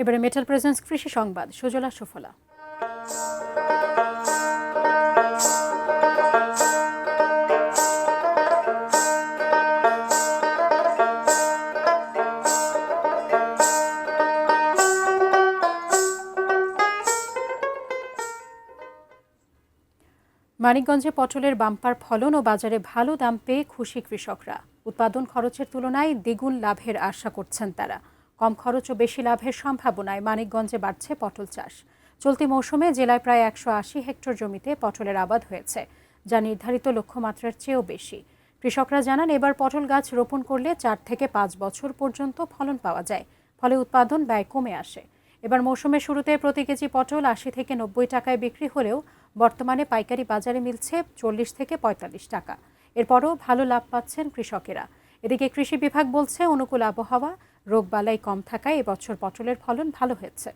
এবারে metal presence কৃষি সংবাদ সুজলা সুফলা। মানিকগঞ্জে পটলের বাম্পার ফলন ও বাজারে ভালো দাম পেয়ে খুশি কৃষকরা। উৎপাদন খরচের তুলনায় দ্বিগুণ লাভের আশা করছেন তারা। কম খরচ ও বেশি লাভের সম্ভাবনায় মানিকগঞ্জে বাড়ছে পটল চাষ। চলতি মৌসুমে জেলায় প্রায় 180 হেক্টর জমিতে পটলের আবাদ হয়েছে, যা নির্ধারিত লক্ষ্যমাত্রার চেয়েও বেশি। কৃষকরা জানান, এবার পটল গাছ রোপণ করলে 4 থেকে 5 বছর পর্যন্ত ফলন পাওয়া যায়, ফলে উৎপাদন ব্যয় কমে আসে। এবার মৌসুমের শুরুতে প্রতি কেজি পটল 80 থেকে 90 টাকায় বিক্রি হলেও বর্তমানে পাইকারি বাজারে মিলছে 40 থেকে 45 টাকা। এরপরও ভালো লাভ পাচ্ছেন কৃষকেরা। এদিকে কৃষি বিভাগ বলছে, অনুকূল আবহাওয়া, রোগবালাই কম থাকায় এবছর পটলের ফলন ভালো হয়েছে।